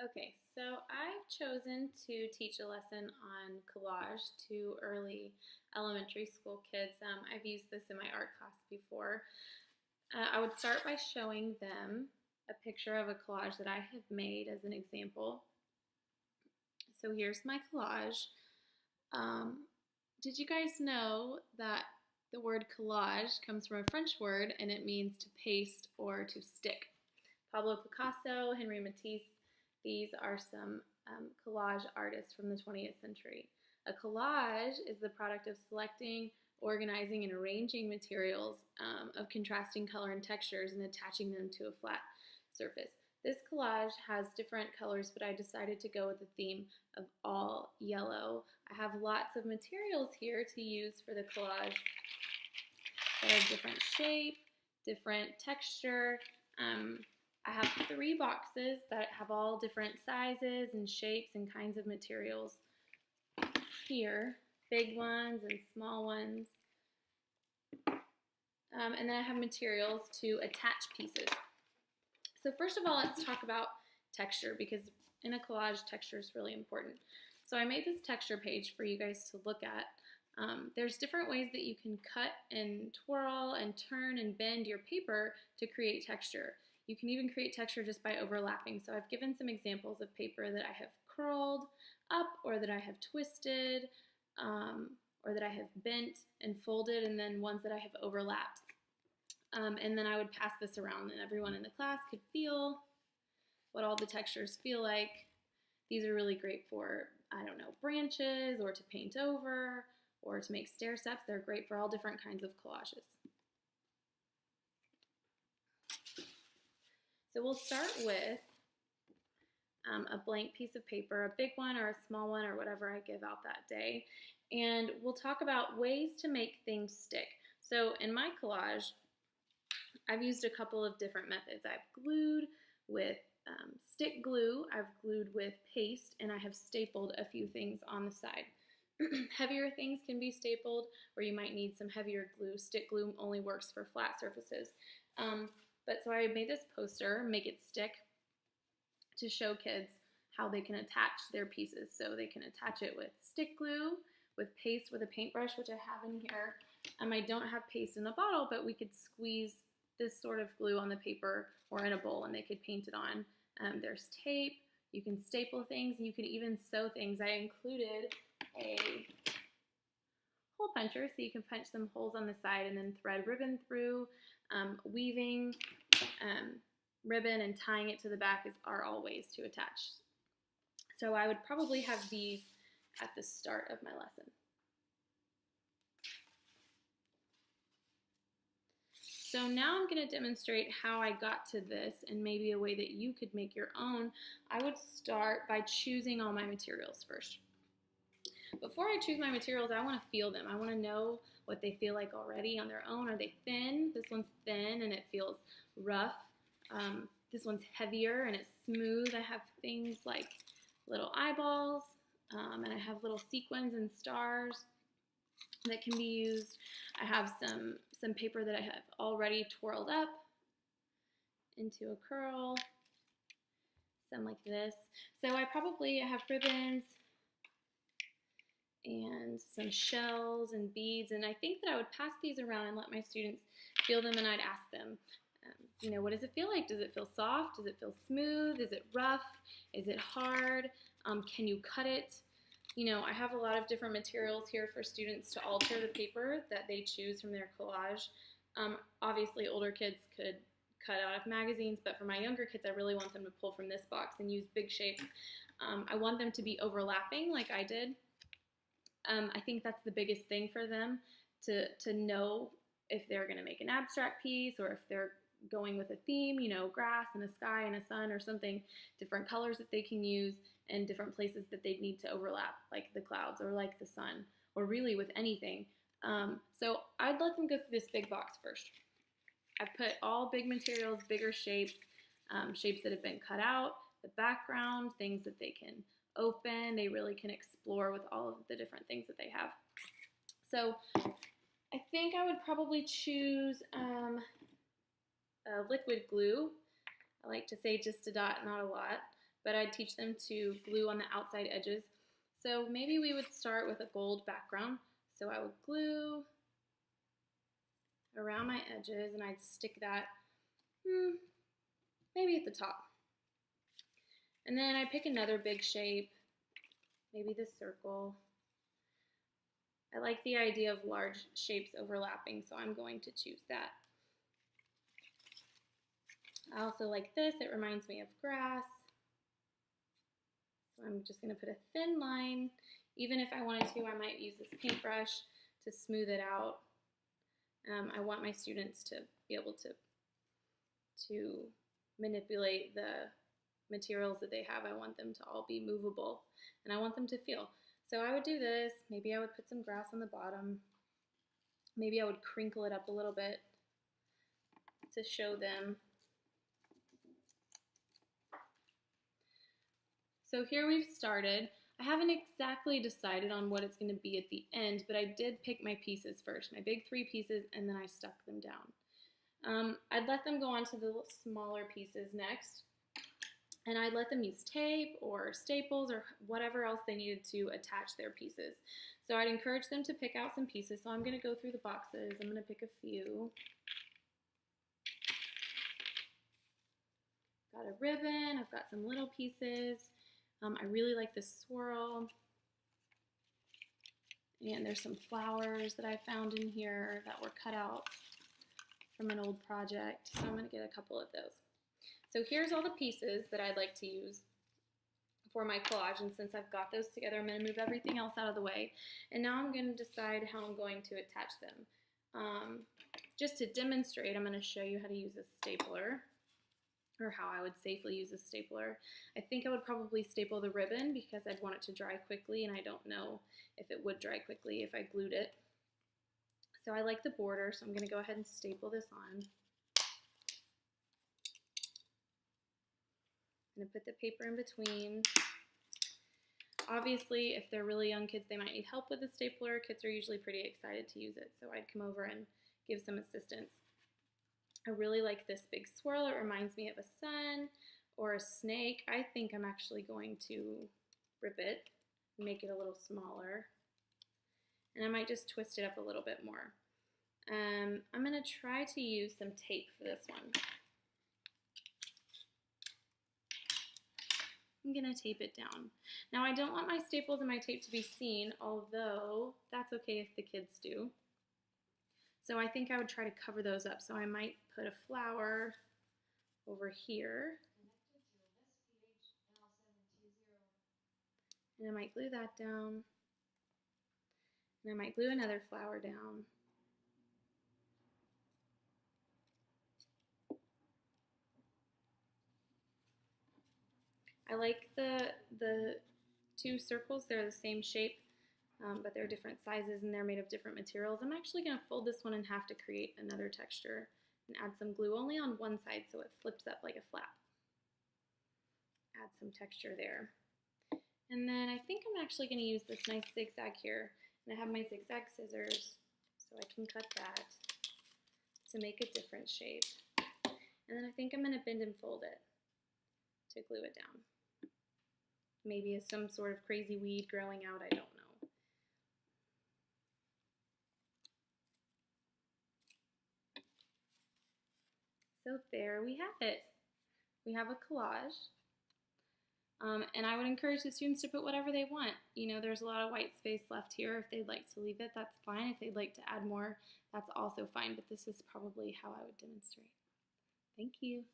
Okay, so I've chosen to teach a lesson on collage to early elementary school kids. I've used this in my art class before. I would start by showing them a picture of a collage that I have made as an example. So here's my collage. Um, did you guys know that the word collage comes from a French word and it means to paste or to stick? Pablo Picasso, Henri Matisse, these are some collage artists from the 20th century. A collage is the product of selecting, organizing, and arranging materials of contrasting color and textures and attaching them to a flat surface. This collage has different colors, but I decided to go with the theme of all yellow. I have lots of materials here to use for the collage that are different shape, different texture. I have 3 boxes that have all different sizes and shapes and kinds of materials here, big ones and small ones. And then I have materials to attach pieces. So first of all, let's talk about texture, because in a collage, texture is really important. So I made this texture page for you guys to look at. There's different ways that you can cut and twirl and turn and bend your paper to create texture. You can even create texture just by overlapping. So I've given some examples of paper that I have curled up, or that I have twisted, or that I have bent and folded, and then ones that I have overlapped. And then I would pass this around and everyone in the class could feel what all the textures feel like. These are really great for, I don't know, branches, or to paint over, or to make stair steps. They're great for all different kinds of collages. So we'll start with a blank piece of paper, a big one or a small one or whatever I give out that day. And we'll talk about ways to make things stick. So in my collage, I've used a couple of different methods. I've glued with stick glue, I've glued with paste, and I have stapled a few things on the side. Heavier things can be stapled, or you might need some heavier glue. Stick glue only works for flat surfaces. But so I made this poster, Make It Stick, to show kids how they can attach their pieces. So they can attach it with stick glue, with paste, with a paintbrush, which I have in here. I don't have paste in a bottle, but we could squeeze this sort of glue on the paper or in a bowl and they could paint it on. There's tape, you can staple things, and you could even sew things. I included a hole puncher so you can punch some holes on the side and then thread ribbon through. Weaving ribbon and tying it to the back are all ways to attach. So I would probably have these at the start of my lesson. So now I'm going to demonstrate how I got to this, and maybe a way that you could make your own. I would start by choosing all my materials first. Before I choose my materials, I want to feel them. I want to know what they feel like already on their own. Are they thin? This one's thin and it feels rough. This one's heavier and it's smooth. I have things like little eyeballs, and I have little sequins and stars that can be used. I have some paper that I have already twirled up into a curl, some like this. So I probably have ribbons and some shells and beads, and I think that I would pass these around and let my students feel them, and I'd ask them, you know, what does it feel like? Does it feel soft? Does it feel smooth? Is it rough? Is it hard? Can you cut it? You know, I have a lot of different materials here for students to alter the paper that they choose from their collage. Obviously, older kids could cut out of magazines, but for my younger kids, I really want them to pull from this box and use big shapes. I want them to be overlapping like I did. I think that's the biggest thing for them, to know if they're going to make an abstract piece, or if they're going with a theme, you know, grass and a sky and a sun or something, different colors that they can use, and different places that they need to overlap, like the clouds or like the sun, or really with anything. So I'd let them go through this big box first. I've put all big materials, bigger shapes, shapes that have been cut out, the background, things that they can open. They really can explore with all of the different things that they have. So I think I would probably choose liquid glue. I like to say just a dot, not a lot. but I'd teach them to glue on the outside edges. So maybe we would start with a gold background. So I would glue around my edges and I'd stick that maybe at the top. And then I pick another big shape, maybe the circle. I like the idea of large shapes overlapping, so I'm going to choose that. I also like this, it reminds me of grass. So I'm just going to put a thin line. Even if I wanted to, I might use this paintbrush to smooth it out. I want my students to be able to manipulate the materials that they have. I want them to all be movable, and I want them to feel. So I would do this. Maybe I would put some grass on the bottom. Maybe I would crinkle it up a little bit to show them. So here we've started. I haven't exactly decided on what it's going to be at the end, but I did pick my pieces first, my big 3 pieces, and then I stuck them down. I'd let them go on to the smaller pieces next, and I'd let them use tape or staples or whatever else they needed to attach their pieces. So I'd encourage them to pick out some pieces. So I'm going to go through the boxes. I'm going to pick a few. Got a ribbon. I've got some little pieces. I really like this swirl. And there's some flowers that I found in here that were cut out from an old project. So I'm going to get a couple of those. So here's all the pieces that I'd like to use for my collage. And since I've got those together, I'm going to move everything else out of the way. And now I'm going to decide how I'm going to attach them. Just to demonstrate, I'm going to show you how to use a stapler, or how I would safely use a stapler. I think I would probably staple the ribbon because I'd want it to dry quickly, and I don't know if it would dry quickly if I glued it. So I like the border, so I'm going to go ahead and staple this on. I'm going to put the paper in between. Obviously, if they're really young kids, they might need help with the stapler. Kids are usually pretty excited to use it, so I'd come over and give some assistance. I really like this big swirl. It reminds me of a sun or a snake. I think I'm actually going to rip it, make it a little smaller, and I might just twist it up a little bit more. I'm going to try to use some tape for this one. I'm going to tape it down. Now I don't want my staples and my tape to be seen, although that's okay if the kids do. So I think I would try to cover those up. So I might put a flower over here. And I might glue that down. And I might glue another flower down. I like the 2 circles. They're the same shape, but they're different sizes and they're made of different materials. I'm actually going to fold this one in half to create another texture and add some glue only on one side so it flips up like a flap. Add some texture there. And then I think I'm actually going to use this nice zigzag here. And I have my zigzag scissors, so I can cut that to make a different shape. And then I think I'm going to bend and fold it to glue it down. Maybe it's some sort of crazy weed growing out, I don't know. So there we have it. We have a collage. And I would encourage the students to put whatever they want. You know, there's a lot of white space left here. If they'd like to leave it, that's fine. If they'd like to add more, that's also fine. But this is probably how I would demonstrate. Thank you.